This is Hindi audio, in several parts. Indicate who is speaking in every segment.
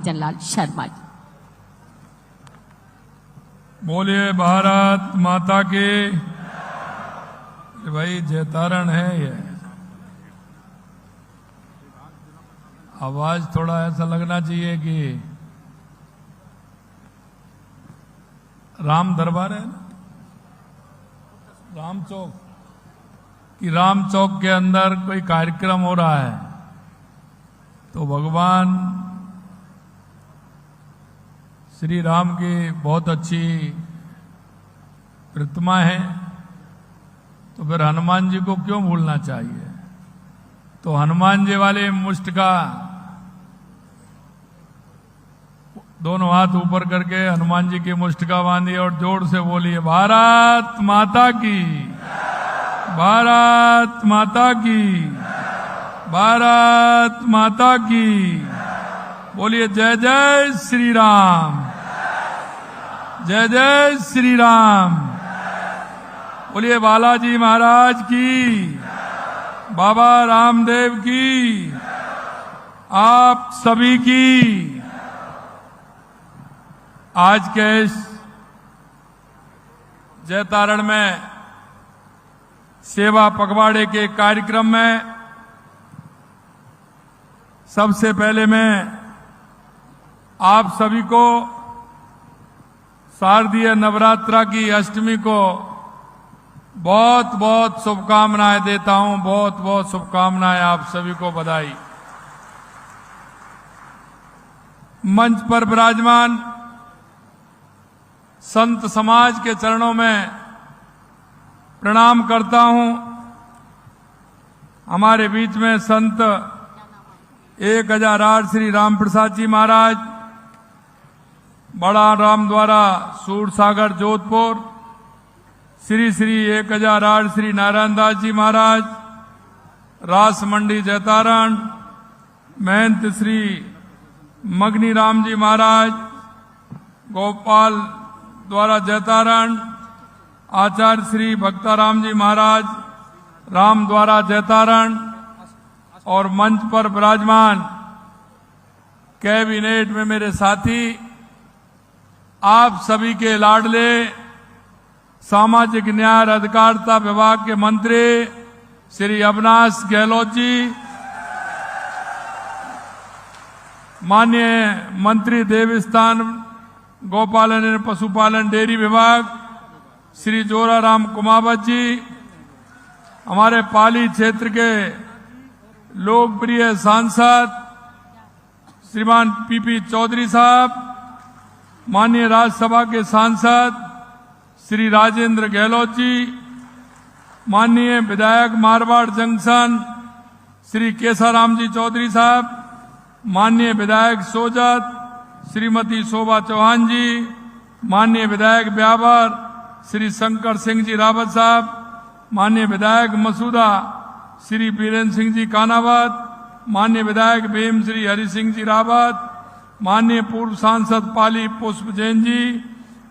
Speaker 1: जनलाल शर्मा जी।
Speaker 2: बोलिए भारत माता की। भाई जयतारण है ये। आवाज थोड़ा ऐसा लगना चाहिए कि राम दरबार है ना, राम चौक, कि राम चौक के अंदर कोई कार्यक्रम हो रहा है तो भगवान श्री राम की बहुत अच्छी प्रतिमा है, तो फिर हनुमान जी को क्यों भूलना चाहिए। तो हनुमान जी वाले मुष्ट का दोनों हाथ ऊपर करके हनुमान जी की मुष्ट का बांधिए और जोर से बोलिए भारत माता की, भारत माता की, भारत माता की। बोलिए जय जय श्री राम, जय जय श्री राम। बोलिए बालाजी महाराज की, बाबा रामदेव की, आप सभी की। आज के इस जयतारण में सेवा पखवाड़े के कार्यक्रम में सबसे पहले मैं आप सभी को शारदीय नवरात्रा की अष्टमी को बहुत बहुत शुभकामनाएं देता हूं। बहुत बहुत शुभकामनाएं, आप सभी को बधाई। मंच पर विराजमान संत समाज के चरणों में प्रणाम करता हूं। हमारे बीच में संत 1008 श्री राम प्रसाद जी महाराज, बड़ा राम द्वारा सूरसागर जोधपुर, श्री श्री 1008 श्री नारायण दास जी महाराज, रास मंडी जयतारण, महंत श्री मगनी राम जी महाराज, गोपाल द्वारा जयतारण, आचार्य श्री भक्ताराम जी महाराज, राम द्वारा जयतारण, और मंच पर विराजमान कैबिनेट में मेरे साथी, आप सभी के लाडले सामाजिक न्याय अधिकारिता विभाग के मंत्री श्री अविनाश गहलोत जी, माननीय मंत्री देवस्थान गौपालन एवं पशुपालन डेयरी विभाग श्री जोराराम कुमावत जी, हमारे पाली क्षेत्र के लोकप्रिय सांसद श्रीमान पीपी चौधरी साहब, माननीय राज्यसभा के सांसद श्री राजेंद्र गहलोत जी, माननीय विधायक मारवाड़ जंक्शन श्री केसाराम जी चौधरी साहब, माननीय विधायक सोजत श्रीमती शोभा चौहान जी, माननीय विधायक ब्यावर श्री शंकर सिंह जी रावत साहब, माननीय विधायक मसूदा श्री बीरेन्द्र सिंह जी कानावत, माननीय विधायक भीम श्री हरि सिंह जी रावत, माननीय पूर्व सांसद पाली पुष्प जैन जी,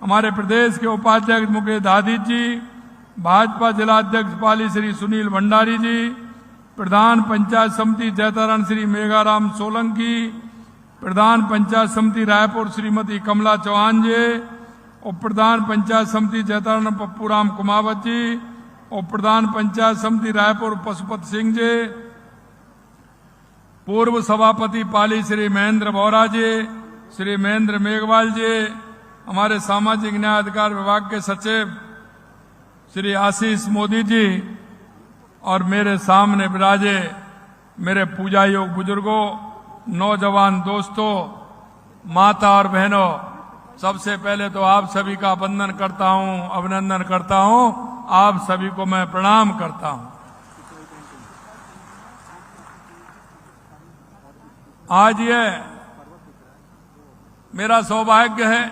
Speaker 2: हमारे प्रदेश के उपाध्यक्ष मुकेश दादी जी, भाजपा जिलाध्यक्ष पाली श्री सुनील भंडारी जी, प्रधान पंचायत समिति जयतारण श्री मेघाराम सोलंकी, प्रधान पंचायत समिति रायपुर श्रीमती कमला चौहान जी, उप प्रधान पंचायत समिति जयतारण पप्पूराम कुमावत जी, उप प्रधान पंचायत समिति रायपुर पशुपत सिंह जी, पूर्व सभापति पाली श्री महेंद्र बोरा जी, श्री महेंद्र मेघवाल जी, हमारे सामाजिक न्याय अधिकार विभाग के सचिव श्री आशीष मोदी जी, और मेरे सामने विराजे मेरे पूजा योग बुजुर्गों, नौजवान दोस्तों, माता और बहनों, सबसे पहले तो आप सभी का वंदन करता हूं, अभिनंदन करता हूं। आप सभी को मैं प्रणाम करता हूं। आज ये मेरा सौभाग्य है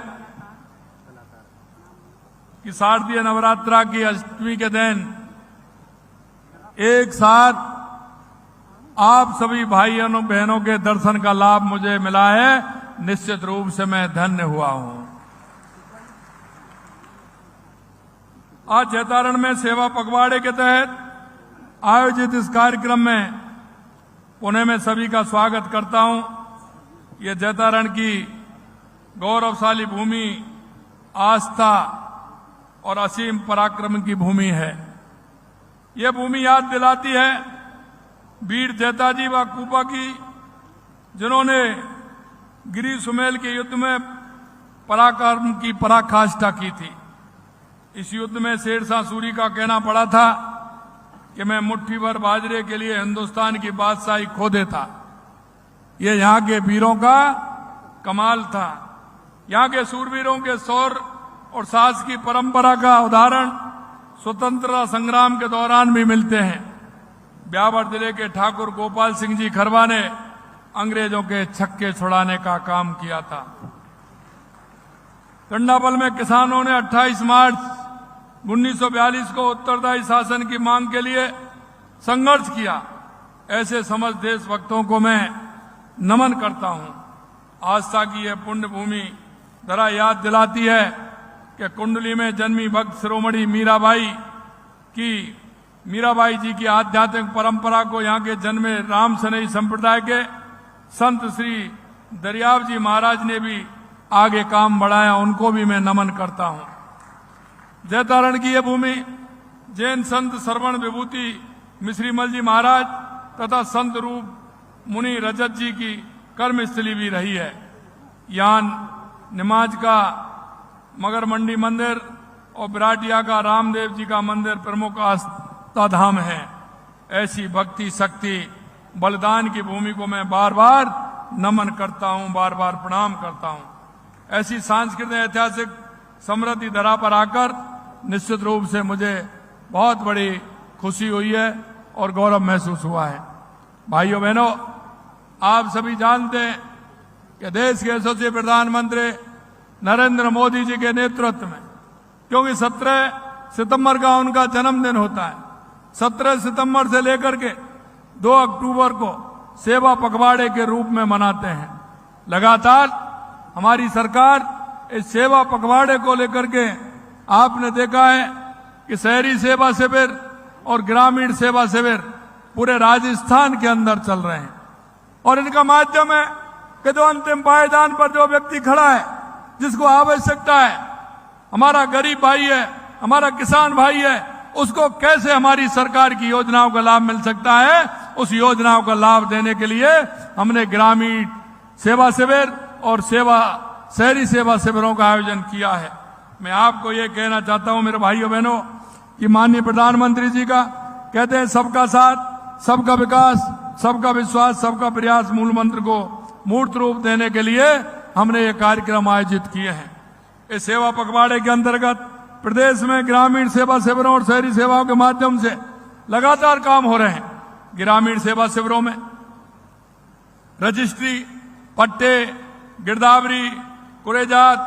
Speaker 2: कि शारदीय नवरात्रा की अष्टमी के दिन एक साथ आप सभी भाइयों बहनों के दर्शन का लाभ मुझे मिला है। निश्चित रूप से मैं धन्य हुआ हूं। आज जयतारण में सेवा पखवाड़े के तहत आयोजित इस कार्यक्रम में पुणे में सभी का स्वागत करता हूं। ये जैतारण की गौरवशाली भूमि आस्था और असीम पराक्रम की भूमि है। ये भूमि याद दिलाती है वीर जैताजी व कूपा की, जिन्होंने गिरी सुमेल के युद्ध में पराक्रम की पराकाष्ठा की थी। इस युद्ध में शेरशाह सूरी का कहना पड़ा था कि मैं मुट्ठी भर बाजरे के लिए हिंदुस्तान की बादशाही खो देता। ये यहाँ के वीरों का कमाल था। यहाँ के सूरवीरों के शौर्य और साहस की परंपरा का उदाहरण स्वतंत्रता संग्राम के दौरान भी मिलते हैं। ब्यावर जिले के ठाकुर गोपाल सिंह जी खरवा ने अंग्रेजों के छक्के छुड़ाने का काम किया था। गंडाबल में किसानों ने 28 मार्च 1942 को उत्तरदायी शासन की मांग के लिए संघर्ष किया। ऐसे समझ देशभक्तों को मैं नमन करता हूं। आस्था की यह पुण्य भूमि जरा याद दिलाती है कि कुंडली में जन्मी भक्त शिरोमणि मीराबाई जी की आध्यात्मिक परंपरा को यहाँ के जन्मे राम सनई संप्रदाय के संत श्री दरियाव जी महाराज ने भी आगे काम बढ़ाया। उनको भी मैं नमन करता हूं। जैतारण की यह भूमि जैन संत श्रवण विभूति मिश्रीमल जी महाराज तथा संत रूप मुनि रजत जी की कर्मस्थली भी रही है। यहाँ निमाज का मगर मंडी मंदिर और बिराटिया का रामदेव जी का मंदिर प्रमुख आस्था धाम है। ऐसी भक्ति शक्ति बलिदान की भूमि को मैं बार बार नमन करता हूं, बार बार प्रणाम करता हूं। ऐसी सांस्कृतिक ऐतिहासिक समृद्धि धरा पर आकर निश्चित रूप से मुझे बहुत बड़ी खुशी हुई है और गौरव महसूस हुआ है। भाइयों बहनों, आप सभी जानते हैं कि देश के यशस्वी प्रधानमंत्री नरेंद्र मोदी जी के नेतृत्व में, क्योंकि 17 सितंबर का उनका जन्मदिन होता है, 17 सितंबर से लेकर के 2 अक्टूबर को सेवा पखवाड़े के रूप में मनाते हैं। लगातार हमारी सरकार इस सेवा पखवाड़े को लेकर के, आपने देखा है कि शहरी सेवा शिविर और ग्रामीण सेवा शिविर पूरे राजस्थान के अंदर चल रहे हैं। और इनका माध्यम है कि जो अंतिम पायदान पर जो व्यक्ति खड़ा है, जिसको आवश्यकता है, हमारा गरीब भाई है, हमारा किसान भाई है, उसको कैसे हमारी सरकार की योजनाओं का लाभ मिल सकता है, उस योजनाओं का लाभ देने के लिए हमने ग्रामीण सेवा शिविर और शहरी सेवा शिविरों का आयोजन किया है। मैं आपको ये कहना चाहता हूं मेरे भाइयों बहनों कि माननीय प्रधानमंत्री जी का कहते हैं सबका साथ, सबका विकास, सबका विश्वास, सबका प्रयास मूल मंत्र को मूर्त रूप देने के लिए हमने ये कार्यक्रम आयोजित किए हैं। इस सेवा पखवाड़े के अंतर्गत प्रदेश में ग्रामीण सेवा शिविरों और शहरी सेवाओं के माध्यम से लगातार काम हो रहे हैं। ग्रामीण सेवा शिविरों में रजिस्ट्री, पट्टे, गिरदावरी, कुरेजात,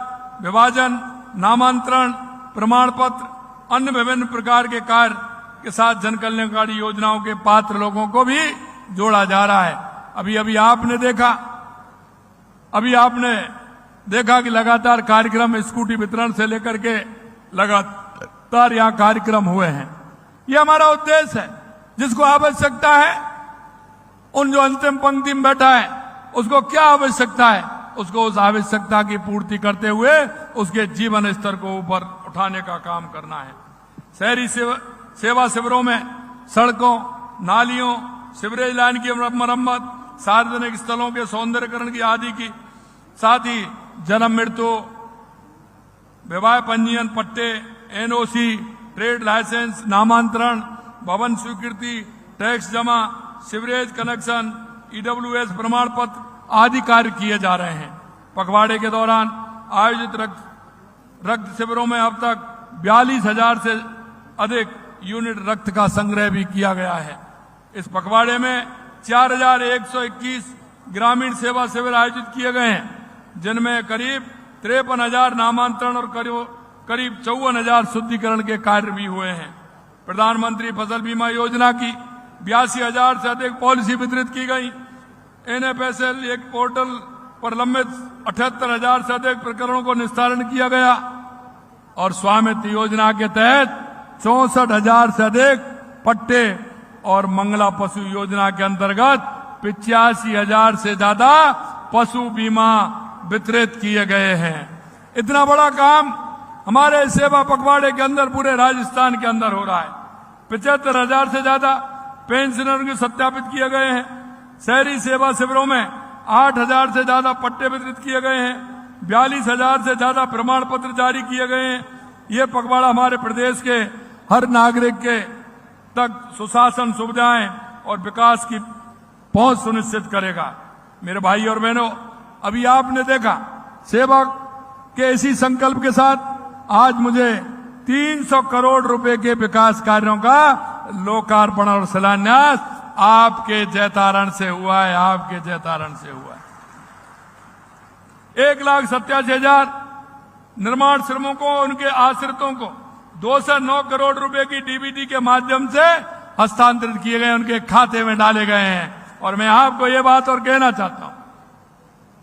Speaker 2: विभाजन, नामांतरण, प्रमाण पत्र, अन्य विभिन्न प्रकार के कार्य के साथ जन कल्याणकारी योजनाओं के पात्र लोगों को भी जोड़ा जा रहा है। अभी आपने देखा कि लगातार कार्यक्रम स्कूटी वितरण से लेकर के लगातार यहाँ कार्यक्रम हुए हैं। ये हमारा उद्देश्य है। जिसको आवश्यकता है, उन जो अंतिम पंक्ति में बैठा है, उसको क्या आवश्यकता है, उसको उस आवश्यकता की पूर्ति करते हुए उसके जीवन स्तर को ऊपर उठाने का काम करना है। शहरी सेवा शिविरों में सड़कों, नालियों, सीवरेज लाइन की मरम्मत, सार्वजनिक स्थलों के सौंदर्यकरण की आदि की, साथ ही जन्म मृत्यु, विवाह पंजीयन, पट्टे, एनओसी, ट्रेड लाइसेंस, नामांतरण, भवन स्वीकृति, टैक्स जमा, सीवरेज कनेक्शन, ईडब्ल्यूएस प्रमाण पत्र आदि कार्य किए जा रहे हैं। पखवाड़े के दौरान आयोजित रक्त शिविरों में अब तक 42,000 से अधिक यूनिट रक्त का संग्रह भी किया गया है। इस पखवाड़े में 4,121 ग्रामीण सेवा शिविर आयोजित किए गए हैं, जिनमें करीब 53,000 नामांतरण और करीब 54,000 शुद्धिकरण के कार्य भी हुए हैं। प्रधानमंत्री फसल बीमा योजना की 82,000 से अधिक पॉलिसी वितरित की गई। NFSL एक पोर्टल पर लंबित 78,000 से अधिक प्रकरणों को निस्तारण किया गया और स्वामित्व योजना के तहत 64,000 से अधिक पट्टे और मंगला पशु योजना के अंतर्गत 85,000 से ज्यादा पशु बीमा वितरित किए गए हैं। इतना बड़ा काम हमारे सेवा पखवाड़े के अंदर पूरे राजस्थान के अंदर हो रहा है। 75,000 से ज्यादा पेंशनरों के सत्यापित किए गए हैं। शहरी सेवा शिविरों में 8,000 से ज्यादा पट्टे वितरित किए गए हैं। 42,000 से ज्यादा प्रमाण पत्र जारी किए गए हैं। ये पखवाड़ा हमारे प्रदेश के हर नागरिक के तक सुशासन, सुविधाएं और विकास की पहुंच सुनिश्चित करेगा। मेरे भाई और बहनों, अभी आपने देखा सेवा के इसी संकल्प के साथ आज मुझे 300 करोड़ रुपए के विकास कार्यों का लोकार्पण और शिलान्यास आपके जयतारण से हुआ है। आपके जयतारण से हुआ है। 1,87,000 निर्माण श्रमिकों उनके आश्रितों को 209 करोड़ रुपए की डीबीटी के माध्यम से हस्तांतरित किए गए, उनके खाते में डाले गए हैं। और मैं आपको ये बात और कहना चाहता हूं,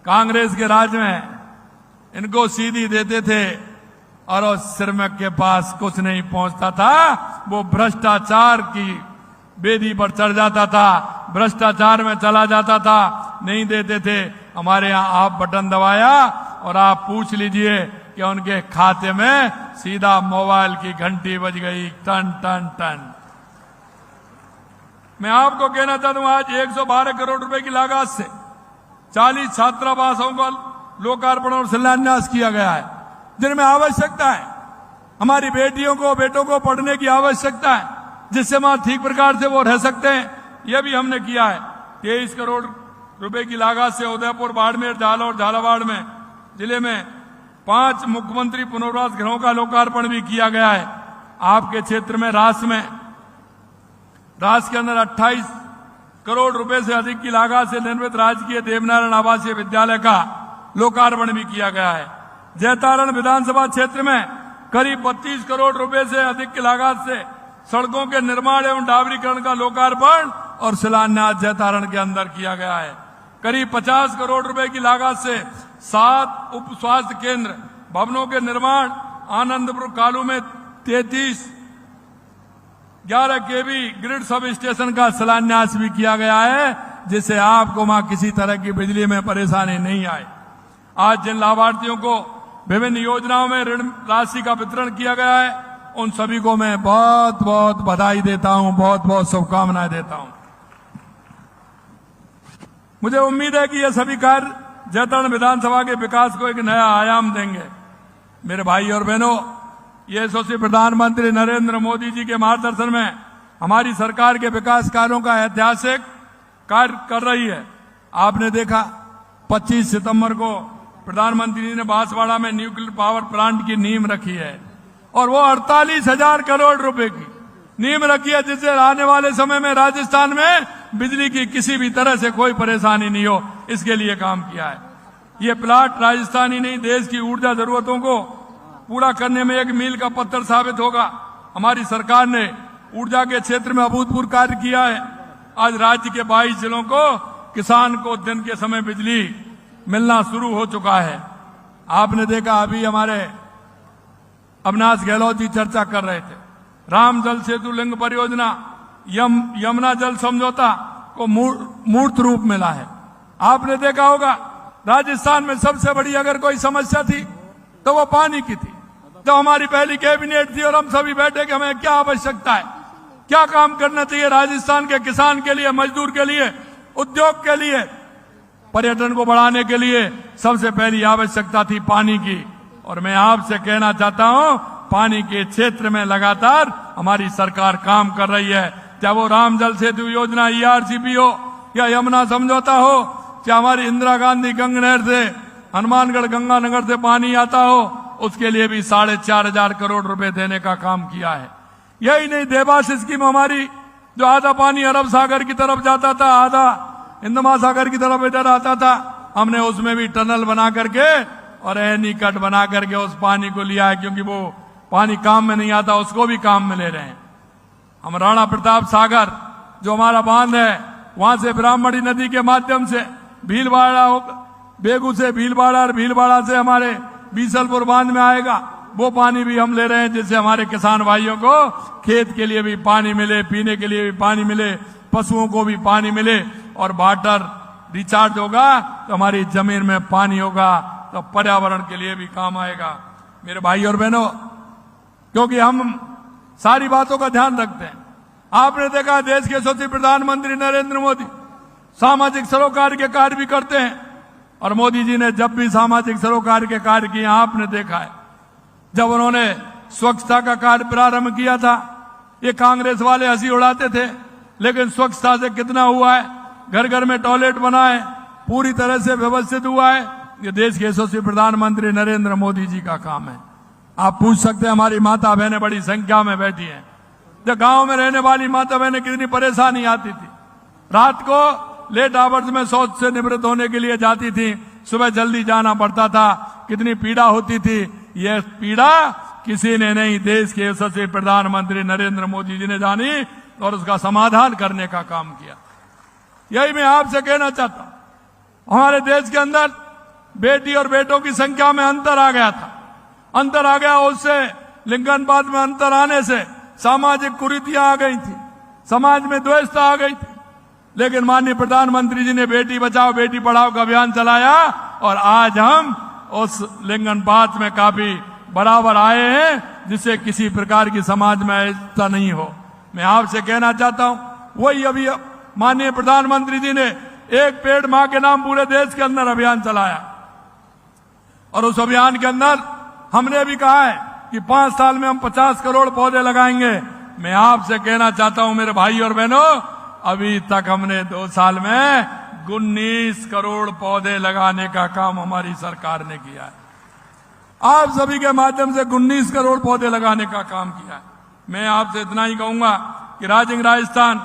Speaker 2: कांग्रेस के राज में इनको सीधी देते थे और उस श्रमिक के पास कुछ नहीं पहुंचता था। वो भ्रष्टाचार की बेदी पर चढ़ जाता था, भ्रष्टाचार में चला जाता था, नहीं देते थे। हमारे यहां आप बटन दबाया और आप पूछ लीजिए कि उनके खाते में सीधा मोबाइल की घंटी बज गई, टन टन टन। मैं आपको कहना चाहता हूं, आज 112 करोड़ रुपए की लागत से 40 छात्रावासों का लोकार्पण और शिलान्यास किया गया है, जिनमें आवश्यकता है हमारी बेटियों को, बेटों को पढ़ने की आवश्यकता है, जिससे वहां ठीक प्रकार से वो रह सकते हैं। यह भी हमने किया है। 23 करोड़ रुपए की लागत से उदयपुर, बाड़मेर, जालौर, झालावाड़ में जिले में 5 मुख्यमंत्री पुनर्वास गृहों का लोकार्पण भी किया गया है। आपके क्षेत्र में रास के अंदर 28 करोड़ रुपए से अधिक की लागत से निर्मित राजकीय देवनारायण आवासीय विद्यालय का लोकार्पण भी किया गया है। जयतारण विधानसभा क्षेत्र में करीब 32 करोड़ रुपए से अधिक की लागत से सड़कों के निर्माण एवं डाबरीकरण का लोकार्पण और शिलान्यास जयतारण के अंदर किया गया है। करीब 50 करोड़ रुपए की लागत से 7 उप स्वास्थ्य केंद्र भवनों के निर्माण, आनंदपुर कालू में 33 11 केवी ग्रिड सब स्टेशन का शिलान्यास भी किया गया है, जिससे आपको वहां किसी तरह की बिजली में परेशानी नहीं आए। आज जिन लाभार्थियों को विभिन्न योजनाओं में ऋण राशि का वितरण किया गया है, उन सभी को मैं बहुत बहुत बधाई देता हूं, बहुत बहुत शुभकामनाएं देता हूं। मुझे उम्मीद है कि ये सभी कार्य जयतारण विधानसभा के विकास को एक नया आयाम देंगे। मेरे भाई और बहनों, ये यशस्वी प्रधानमंत्री नरेंद्र मोदी जी के मार्गदर्शन में हमारी सरकार के विकास कार्यों का ऐतिहासिक कार्य कर रही है। आपने देखा 25 सितंबर को प्रधानमंत्री जी ने बांसवाड़ा में न्यूक्लियर पावर प्लांट की नींव रखी है, और वो 48,000 करोड़ रुपए की नींव रखी है, जिससे आने वाले समय में राजस्थान में बिजली की किसी भी तरह से कोई परेशानी नहीं हो, इसके लिए काम किया है। ये प्लांट राजस्थान ही नहीं, देश की ऊर्जा जरूरतों को पूरा करने में एक मील का पत्थर साबित होगा। हमारी सरकार ने ऊर्जा के क्षेत्र में अभूतपूर्व कार्य किया है। आज राज्य के 22 जिलों को किसान को दिन के समय बिजली मिलना शुरू हो चुका है। आपने देखा अभी हमारे अविनाश गहलोत जी चर्चा कर रहे थे, राम जल सेतु लिंक परियोजना, यमुना जल समझौता को मूर्त रूप मिला है। आपने देखा होगा राजस्थान में सबसे बड़ी अगर कोई समस्या थी तो वो पानी की थी। जब हमारी पहली कैबिनेट थी और हम सभी बैठे कि हमें क्या आवश्यकता है, क्या काम करना चाहिए राजस्थान के किसान के लिए, मजदूर के लिए, उद्योग के लिए, पर्यटन को बढ़ाने के लिए सबसे पहली आवश्यकता थी पानी की। और मैं आपसे कहना चाहता हूं, पानी के क्षेत्र में लगातार हमारी सरकार काम कर रही है। चाहे वो राम जल सेतु योजना, ERCP हो या यमुना समझौता हो, चाहे हमारी इंदिरा गांधी गंगा नहर से, हनुमानगढ़ गंगानगर से पानी आता हो, उसके लिए भी 4,500 करोड़ रुपए देने का काम किया है। यही नहीं, देवास स्कीम हमारी, जो आधा पानी अरब सागर की तरफ जाता था, आधा हिंद महासागर की तरफ इधर आता था, हमने उसमें भी टनल बना करके और एनीकट बना करके उस पानी को लिया है, क्योंकि वो पानी काम में नहीं आता, उसको भी काम में ले रहे हैं। हम राणा प्रताप सागर जो हमारा बांध है, वहां से ब्राह्मणी नदी के माध्यम से भीलवाड़ा, बेगू से भीलवाड़ा और भीलवाड़ा से हमारे बीसलपुर बांध में आएगा, वो पानी भी हम ले रहे हैं, जिससे हमारे किसान भाइयों को खेत के लिए भी पानी मिले, पीने के लिए भी पानी मिले, पशुओं को भी पानी मिले और वाटर रिचार्ज होगा तो हमारी जमीन में पानी होगा, तो पर्यावरण के लिए भी काम आएगा। मेरे भाई और बहनों, क्योंकि हम सारी बातों का ध्यान रखते हैं। आपने देखा देश के यशस्वी प्रधानमंत्री नरेंद्र मोदी सामाजिक सरोकार के कार्य भी करते हैं, और मोदी जी ने जब भी सामाजिक सरोकार के कार्य किए आपने देखा है। जब उन्होंने स्वच्छता का कार्य प्रारंभ किया था, ये कांग्रेस वाले हंसी उड़ाते थे, लेकिन स्वच्छता से कितना हुआ है। घर घर में टॉयलेट बना है, पूरी तरह से व्यवस्थित हुआ है। ये देश के यशस्वी प्रधानमंत्री नरेंद्र मोदी जी का काम है। आप पूछ सकते हैं हमारी माता बहनें बड़ी संख्या में बैठी हैं, जब गांव में रहने वाली माता बहनें कितनी परेशानी आती थी। रात को लेट आवर्स में शौच से निवृत्त होने के लिए जाती थी, सुबह जल्दी जाना पड़ता था, कितनी पीड़ा होती थी। यह पीड़ा किसी ने नहीं, देश के यशस्वी प्रधानमंत्री नरेंद्र मोदी जी ने जानी और उसका समाधान करने का काम किया। यही मैं आपसे कहना चाहता हूं। हमारे देश के अंदर बेटी और बेटों की संख्या में अंतर आ गया था। अंतर आ गया, उससे लिंगानुपात में अंतर आने से सामाजिक कुरीतियां आ गई थी, समाज में द्वेषता आ गई थी। लेकिन माननीय प्रधानमंत्री जी ने बेटी बचाओ बेटी पढ़ाओ का अभियान चलाया, और आज हम उस लिंगानुपात में काफी बराबर आए हैं, जिससे किसी प्रकार की समाज में ऐसा नहीं हो। मैं आपसे कहना चाहता हूं, वही अभी माननीय प्रधानमंत्री जी ने एक पेड़ मां के नाम पूरे देश के अंदर अभियान चलाया, और उस अभियान के अंदर हमने भी कहा है कि 5 साल में हम 50 करोड़ पौधे लगाएंगे। मैं आपसे कहना चाहता हूं मेरे भाई और बहनों, अभी तक हमने 2 साल में 19 करोड़ पौधे लगाने का काम हमारी सरकार ने किया है। आप सभी के माध्यम से 19 करोड़ पौधे लगाने का काम किया है। मैं आपसे इतना ही कहूंगा कि राजस्थान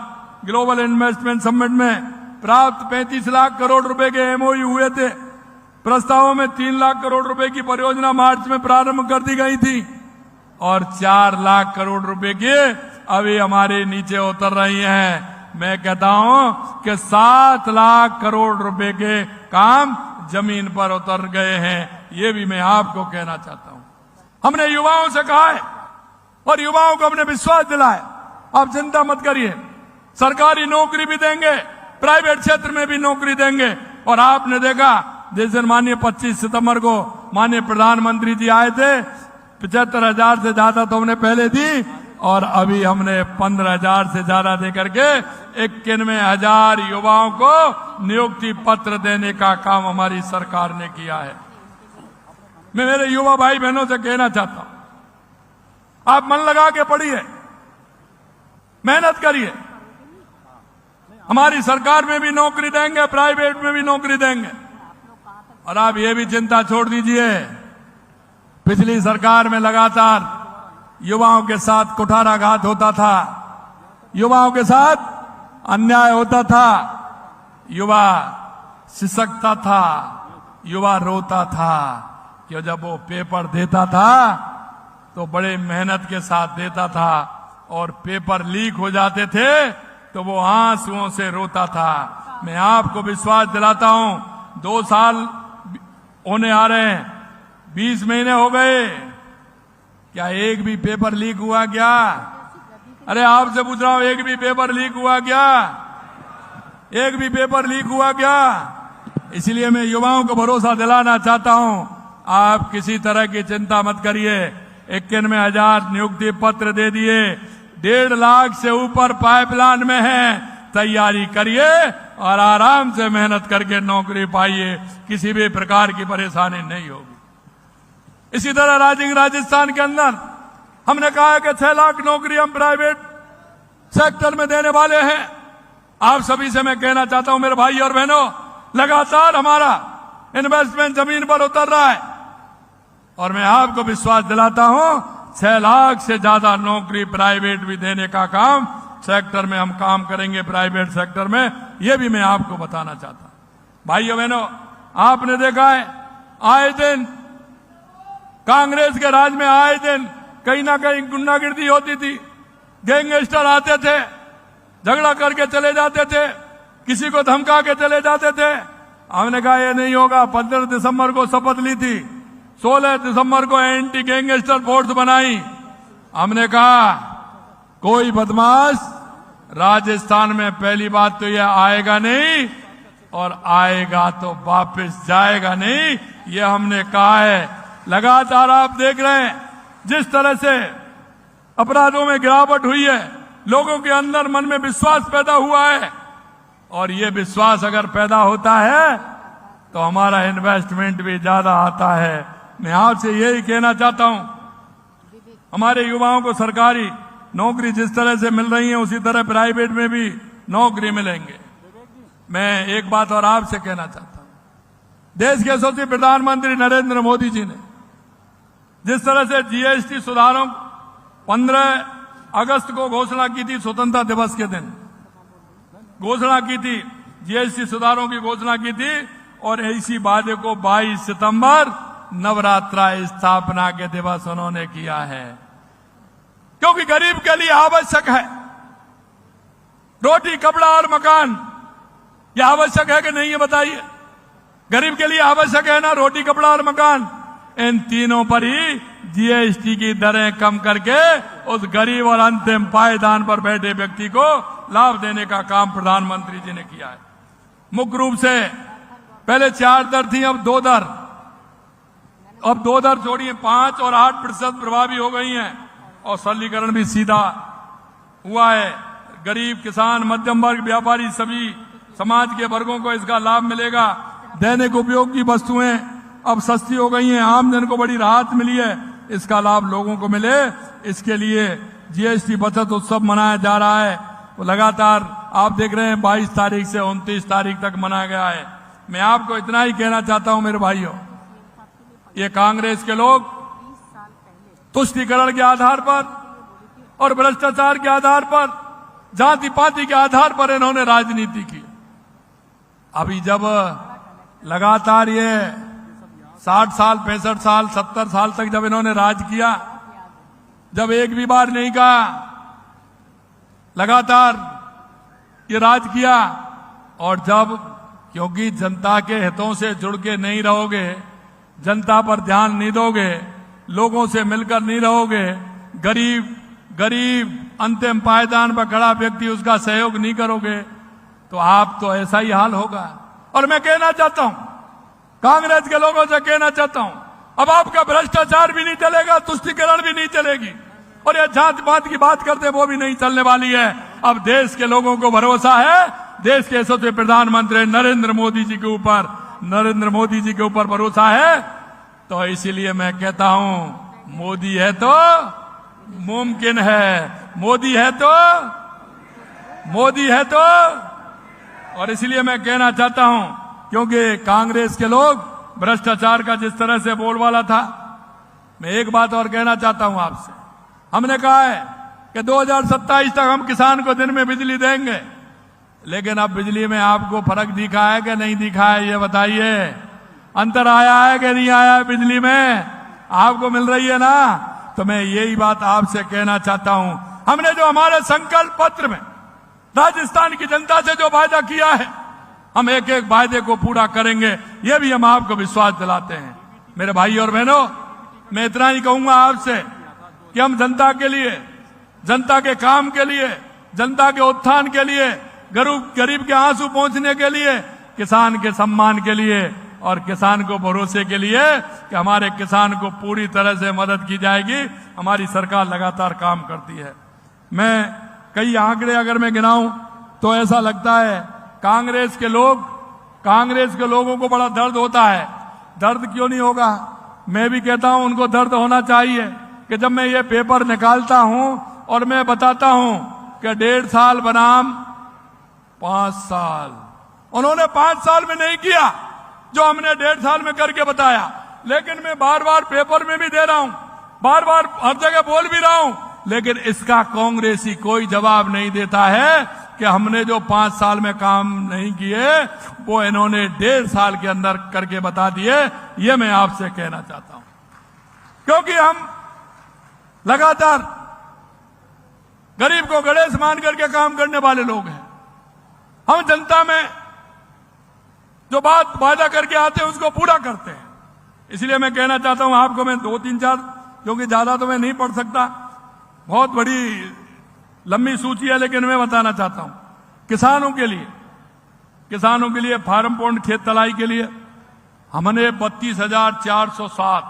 Speaker 2: ग्लोबल इन्वेस्टमेंट समिट में प्राप्त 35 लाख करोड़ रुपए के एमओयू हुए थे। प्रस्तावों में 3 लाख करोड़ रुपए की परियोजना मार्च में प्रारंभ कर दी गई थी, और 4 लाख करोड़ रुपए की अभी हमारे नीचे उतर रही हैं। मैं कहता हूं कि 7 लाख करोड़ रुपए के काम जमीन पर उतर गए हैं। ये भी मैं आपको कहना चाहता हूं। हमने युवाओं से कहा है, और युवाओं को हमने विश्वास दिलाया, आप चिंता मत करिए, सरकारी नौकरी भी देंगे, प्राइवेट क्षेत्र में भी नौकरी देंगे। और आपने देखा जिस दिन माननीय 25 सितंबर को माननीय प्रधानमंत्री जी आए थे, 75,000 से ज्यादा तो हमने पहले दी, और अभी हमने 15,000 से ज्यादा देकर के 91,000 युवाओं को नियुक्ति पत्र देने का काम हमारी सरकार ने किया है। मैं मेरे युवा भाई बहनों से कहना चाहता हूं, आप मन लगा के पढ़िए, मेहनत करिए। हमारी सरकार में भी नौकरी देंगे, प्राइवेट में भी नौकरी देंगे। और आप ये भी चिंता छोड़ दीजिए, पिछली सरकार में लगातार युवाओं के साथ कुठाराघात होता था, युवाओं के साथ अन्याय होता था, युवा सिसकता था, युवा रोता था कि जब वो पेपर देता था तो बड़े मेहनत के साथ देता था, और पेपर लीक हो जाते थे तो वो आंसुओं से रोता था। मैं आपको विश्वास दिलाता हूं, 2 साल होने आ रहे हैं, 20 महीने हो गए, क्या एक भी पेपर लीक हुआ क्या? अरे आपसे पूछ रहा हूं, एक भी पेपर लीक हुआ क्या? एक भी पेपर लीक हुआ क्या? इसलिए मैं युवाओं को भरोसा दिलाना चाहता हूं, आप किसी तरह की चिंता मत करिए। 91,000 नियुक्ति पत्र दे दिए, 1.5 लाख से ऊपर पाइपलाइन में है, तैयारी करिए और आराम से मेहनत करके नौकरी पाइए, किसी भी प्रकार की परेशानी नहीं होगी। इसी तरह राजस्थान के अंदर हमने कहा है कि 6 लाख नौकरी हम प्राइवेट सेक्टर में देने वाले हैं। आप सभी से मैं कहना चाहता हूं मेरे भाई और बहनों, लगातार हमारा इन्वेस्टमेंट जमीन पर उतर रहा है, और मैं आपको विश्वास दिलाता हूं 6 लाख से ज्यादा नौकरी प्राइवेट भी देने का काम सेक्टर में हम काम करेंगे, प्राइवेट सेक्टर में। यह भी मैं आपको बताना चाहता हूं। भाइयों बहनों, आपने देखा है आए दिन कांग्रेस के राज में आए दिन कहीं ना कहीं गुंडागिर्दी होती थी, गैंगस्टर आते थे, झगड़ा करके चले जाते थे, किसी को धमका के चले जाते थे। हमने कहा यह नहीं होगा। 15 दिसंबर को शपथ ली थी, 16 दिसंबर को एंटी गैंगस्टर फोर्स बनाई। हमने कहा कोई बदमाश राजस्थान में पहली बात तो यह आएगा नहीं, और आएगा तो वापस जाएगा नहीं, ये हमने कहा है। लगातार आप देख रहे हैं जिस तरह से अपराधों में गिरावट हुई है, लोगों के अंदर मन में विश्वास पैदा हुआ है, और ये विश्वास अगर पैदा होता है तो हमारा इन्वेस्टमेंट भी ज्यादा आता है। मैं आपसे यही कहना चाहता हूं, हमारे युवाओं को सरकारी नौकरी जिस तरह से मिल रही है उसी तरह प्राइवेट में भी नौकरी मिलेंगे। मैं एक बात और आपसे कहना चाहता हूं, देश के यशस्वी प्रधानमंत्री नरेंद्र मोदी जी ने जिस तरह से जीएसटी सुधारों 15 अगस्त को घोषणा की थी, स्वतंत्रता दिवस के दिन घोषणा की थी, जीएसटी सुधारों की घोषणा की थी, और इसी वादे को 22 सितंबर नवरात्रा स्थापना के दिवस उन्होंने किया है। क्योंकि गरीब के लिए आवश्यक है रोटी, कपड़ा और मकान। यह आवश्यक है कि नहीं, ये बताइए। गरीब के लिए आवश्यक है ना रोटी, कपड़ा और मकान। इन तीनों पर ही जीएसटी की दरें कम करके उस गरीब और अंतिम पायदान पर बैठे व्यक्ति को लाभ देने का काम प्रधानमंत्री जी ने किया है। मुख्य रूप से पहले 4 दर थी, अब 2 दर। अब 2 दर छोड़िए, 5 और 8% प्रभावी हो गई हैं, और सरलीकरण भी सीधा हुआ है। गरीब, किसान, मध्यम वर्ग, व्यापारी, सभी समाज के वर्गों को इसका लाभ मिलेगा। दैनिक उपयोग की वस्तुएं अब सस्ती हो गई हैं, आमजन को बड़ी राहत मिली है, इसका लाभ लोगों को मिले, इसके लिए जीएसटी बचत उत्सव मनाया जा रहा है। वो लगातार आप देख रहे हैं 22 तारीख से 29 तारीख तक मनाया गया है। मैं आपको इतना ही कहना चाहता हूं मेरे भाइयों, ये कांग्रेस के लोग तुष्टीकरण के आधार पर और भ्रष्टाचार के आधार पर, जाति पाति के आधार पर इन्होंने राजनीति की। अभी जब लगातार ये 60 साल, 65 साल, 70 साल तक जब इन्होंने राज किया, जब एक भी बार नहीं कहा, लगातार ये राज किया, और जब क्योंकि जनता के हितों से जुड़ के नहीं रहोगे, जनता पर ध्यान नहीं दोगे, लोगों से मिलकर नहीं रहोगे, गरीब अंतिम पायदान पर खड़ा व्यक्ति उसका सहयोग नहीं करोगे, तो आप तो ऐसा ही हाल होगा। और मैं कहना चाहता हूं, कांग्रेस के लोगों से कहना चाहता हूं, अब आपका भ्रष्टाचार भी नहीं चलेगा, तुष्टीकरण भी नहीं चलेगी, और यह जात पात की बात करते वो भी नहीं चलने वाली है। अब देश के लोगों को भरोसा है, देश के यशस्वी प्रधानमंत्री नरेंद्र मोदी जी के ऊपर भरोसा है। तो इसीलिए मैं कहता हूं, मोदी है तो मुमकिन है, मोदी है तो। और इसलिए मैं कहना चाहता हूं, क्योंकि कांग्रेस के लोग भ्रष्टाचार का जिस तरह से बोलबाला था, मैं एक बात और कहना चाहता हूं आपसे। हमने कहा है कि 2027 तक हम किसान को दिन में बिजली देंगे, लेकिन अब बिजली में आपको फर्क दिखा है कि नहीं दिखा है, ये बताइए। अंतर आया है कि नहीं आया है बिजली में? आपको मिल रही है ना? तो मैं यही बात आपसे कहना चाहता हूं, हमने जो हमारे संकल्प पत्र में राजस्थान की जनता से जो वायदा किया है, हम एक एक वायदे को पूरा करेंगे, ये भी हम आपको विश्वास दिलाते हैं। मेरे भाई और बहनों, मैं इतना ही कहूंगा आपसे कि हम जनता के लिए, जनता के काम के लिए, जनता के उत्थान के लिए, गरीब के आंसू पहुंचने के लिए, किसान के सम्मान के लिए और किसान को भरोसे के लिए कि हमारे किसान को पूरी तरह से मदद की जाएगी, हमारी सरकार लगातार काम करती है। मैं कई आंकड़े अगर मैं गिनाऊं तो ऐसा लगता है कांग्रेस के लोगों को बड़ा दर्द होता है। दर्द क्यों नहीं होगा? मैं भी कहता हूं उनको दर्द होना चाहिए कि जब मैं ये पेपर निकालता हूं और मैं बताता हूं कि 1.5 साल बनाम 5 साल, उन्होंने 5 साल में नहीं किया जो हमने 1.5 साल में करके बताया। लेकिन मैं बार बार पेपर में भी दे रहा हूं, बार बार हर जगह बोल भी रहा हूं, लेकिन इसका कांग्रेसी कोई जवाब नहीं देता है कि हमने जो 5 साल में काम नहीं किए वो इन्होंने 1.5 साल के अंदर करके बता दिए। ये मैं आपसे कहना चाहता हूं, क्योंकि हम लगातार गरीब को गणेश मान करके काम करने वाले लोग हैं। हम जनता में जो बात वादा करके आते हैं उसको पूरा करते हैं। इसलिए मैं कहना चाहता हूं आपको, मैं 2-3-4, क्योंकि ज्यादा तो मैं नहीं पढ़ सकता, बहुत बड़ी लंबी सूची है, लेकिन मैं बताना चाहता हूं किसानों के लिए किसानों के लिए फार्म पॉन्ड खेत तलाई के लिए हमने 32,407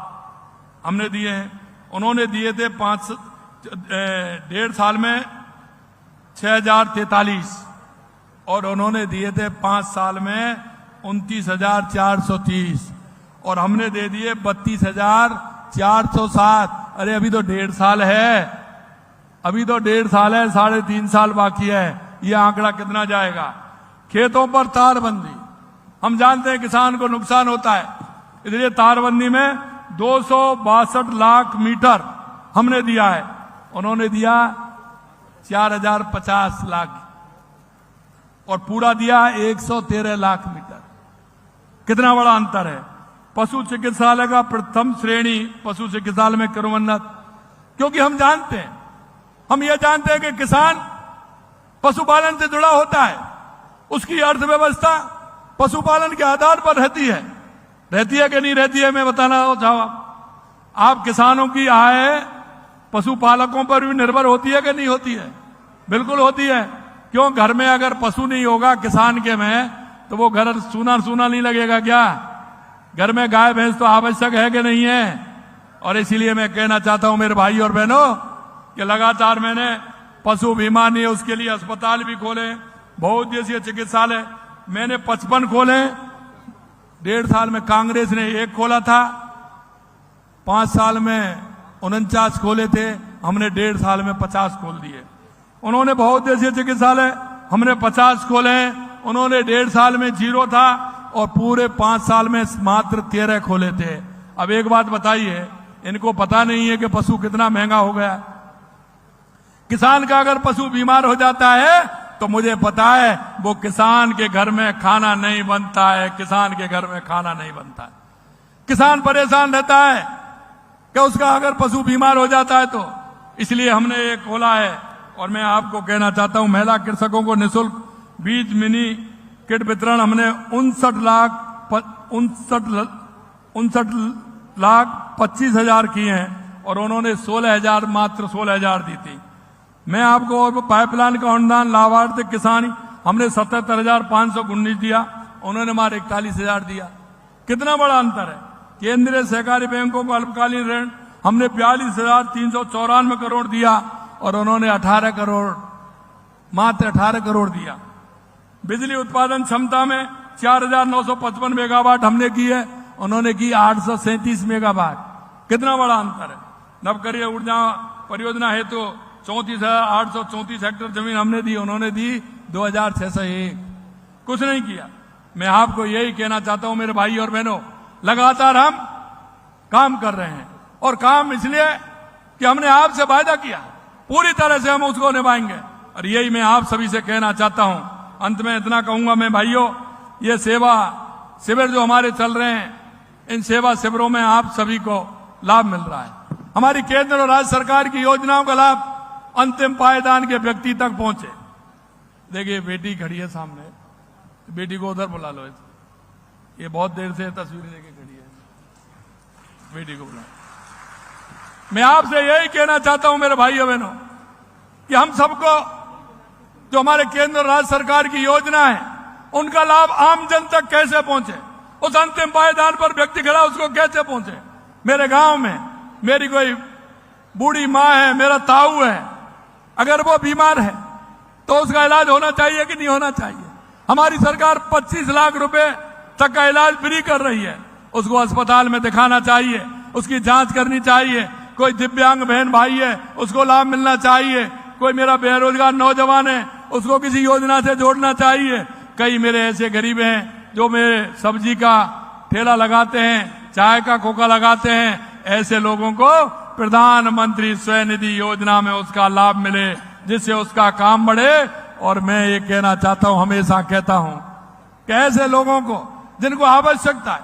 Speaker 2: हमने दिए हैं। उन्होंने दिए थे 1.5 साल में 6,043 और उन्होंने दिए थे 5 साल में 29,430 और हमने दे दिए 32,407। अरे अभी तो 1.5 साल है, अभी तो 1.5 साल है, 3.5 साल बाकी है। यह आंकड़ा कितना जाएगा? खेतों पर तारबंदी, हम जानते हैं किसान को नुकसान होता है, इसलिए तारबंदी में 262 लाख मीटर हमने दिया है। उन्होंने दिया 4,050 लाख और पूरा दिया 113 लाख मीटर। कितना बड़ा अंतर है। पशु चिकित्सालय का प्रथम श्रेणी पशु चिकित्सालय में क्रमोन्नत, क्योंकि हम जानते हैं, हम ये जानते हैं कि किसान पशुपालन से जुड़ा होता है, उसकी अर्थव्यवस्था पशुपालन के आधार पर रहती है कि नहीं रहती है? मैं बताना चाहूंगा, आप किसानों की आय पशुपालकों पर भी निर्भर होती है कि नहीं होती है? बिल्कुल होती है। क्यों? घर में अगर पशु नहीं होगा किसान के में, तो वो घर सूना सूना नहीं लगेगा क्या? घर में गाय भैंस तो आवश्यक है कि नहीं है? और इसीलिए मैं कहना चाहता हूं मेरे भाई और बहनों कि लगातार मैंने पशु बीमा नहीं है उसके लिए अस्पताल भी खोले, बहुउद्देशीय चिकित्सालय मैंने 55 खोले। 1.5 साल में कांग्रेस ने 1 खोला था, 5 साल में 49 खोले थे, हमने 1.5 साल में 50 खोल दिए। उन्होंने बहुउद्देशीय चिकित्सालय हमने 50 खोले, उन्होंने 1.5 साल में 0 था और पूरे 5 साल में मात्र 13 खोले थे। अब एक बात बताइए, इनको पता नहीं है कि पशु कितना महंगा हो गया? किसान का अगर पशु बीमार हो जाता है तो मुझे पता है वो किसान के घर में खाना नहीं बनता है, किसान के घर में खाना नहीं बनता है। किसान परेशान रहता है कि उसका अगर पशु बीमार हो जाता है तो, इसलिए हमने ये खोला है। और मैं आपको कहना चाहता हूं, महिला कृषकों को निःशुल्क बीज मिनी किट वितरण हमने 59,25,000 किए हैं और उन्होंने 16,000 मात्र 16,000 दी थी। मैं आपको पाइपलाइन का अनुदान लाभार्थी किसान हमने 77,519 दिया, उन्होंने हमारे 41,000 दिया। कितना बड़ा अंतर है। केंद्रीय सहकारी बैंकों को अल्पकालीन ऋण हमने 42,394 करोड़ दिया और उन्होंने 18 करोड़, मात्र 18 करोड़ दिया। बिजली उत्पादन क्षमता में 4,955 मेगावाट हमने की है, उन्होंने की 837 मेगावाट। कितना बड़ा अंतर है। नवकरीय ऊर्जा परियोजना है तो 34,834 हेक्टेयर जमीन हमने दी, उन्होंने दी 2,601। कुछ नहीं किया। मैं आपको यही कहना चाहता हूं मेरे भाई और बहनों, लगातार हम काम कर रहे हैं और काम इसलिए कि हमने आपसे वायदा किया, पूरी तरह से हम उसको निभाएंगे। और यही मैं आप सभी से कहना चाहता हूं। अंत में इतना कहूंगा मैं भाइयों, ये सेवा शिविर जो हमारे चल रहे हैं, इन सेवा शिविरों में आप सभी को लाभ मिल रहा है। हमारी केंद्र और राज्य सरकार की योजनाओं का लाभ अंतिम पायदान के व्यक्ति तक पहुंचे। देखिए बेटी खड़ी है सामने, बेटी को उधर बुला लो, ये बहुत देर से तस्वीरें लेके खड़ी है, बेटी को बुला। मैं आपसे यही कहना चाहता हूं मेरे भाइयों बहनों कि हम सबको जो हमारे केंद्र और राज्य सरकार की योजना है उनका लाभ आम जन तक कैसे पहुंचे, उस अंतिम पायदान पर व्यक्ति खड़ा उसको कैसे पहुंचे। मेरे गांव में मेरी कोई बूढ़ी माँ है, मेरा ताऊ है, अगर वो बीमार है तो उसका इलाज होना चाहिए कि नहीं होना चाहिए? हमारी सरकार 25 लाख रुपए तक का इलाज फ्री कर रही है, उसको अस्पताल में दिखाना चाहिए, उसकी जांच करनी चाहिए। कोई दिव्यांग बहन भाई है उसको लाभ मिलना चाहिए, कोई मेरा बेरोजगार नौजवान है उसको किसी योजना से जोड़ना चाहिए। कई मेरे ऐसे गरीब हैं जो मेरे सब्जी का ठेला लगाते हैं, चाय का खोखा लगाते हैं, ऐसे लोगों को प्रधानमंत्री स्वनिधि योजना में उसका लाभ मिले, जिससे उसका काम बढ़े। और मैं ये कहना चाहता हूं, हमेशा कहता हूं कि ऐसे लोगों को जिनको आवश्यकता है,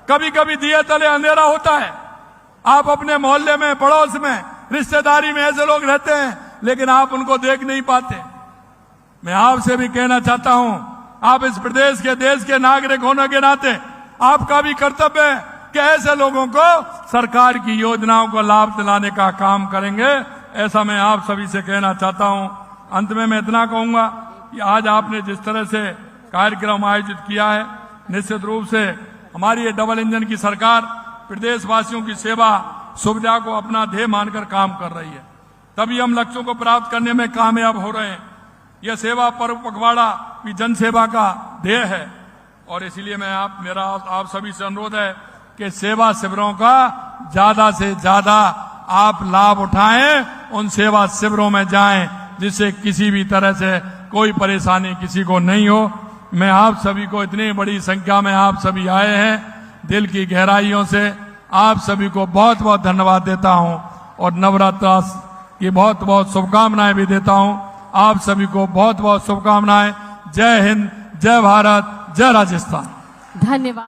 Speaker 2: कभी कभी दिए तले अंधेरा होता है। आप अपने मोहल्ले में, पड़ोस में, रिश्तेदारी में ऐसे लोग रहते हैं लेकिन आप उनको देख नहीं पाते। मैं आपसे भी कहना चाहता हूं, आप इस प्रदेश के, देश के नागरिक होने के नाते आपका भी कर्तव्य है कि ऐसे लोगों को सरकार की योजनाओं को लाभ दिलाने का काम करेंगे। ऐसा मैं आप सभी से कहना चाहता हूं। अंत में मैं इतना कहूंगा कि आज आपने जिस तरह से कार्यक्रम आयोजित किया है। निश्चित रूप से हमारी ये डबल इंजन की सरकार प्रदेशवासियों की सेवा सुविधा को अपना ध्येय मानकर काम कर रही है, तभी हम लक्ष्यों को प्राप्त करने में कामयाब हो रहे हैं। यह सेवा पर्व पखवाड़ा भी जन सेवा का ध्येय है और इसलिए मेरा आप सभी से अनुरोध है कि सेवा शिविरों का ज्यादा से ज्यादा आप लाभ उठाएं, उन सेवा शिविरों में जाएं जिससे किसी भी तरह से कोई परेशानी किसी को नहीं हो। मैं आप सभी को, इतनी बड़ी संख्या में आप सभी आए हैं, दिल की गहराइयों से आप सभी को बहुत बहुत धन्यवाद देता हूं और नवरात्र की बहुत बहुत शुभकामनाएं भी देता हूं। आप सभी को बहुत बहुत शुभकामनाएं। जय हिंद, जय भारत, जय राजस्थान।
Speaker 1: धन्यवाद।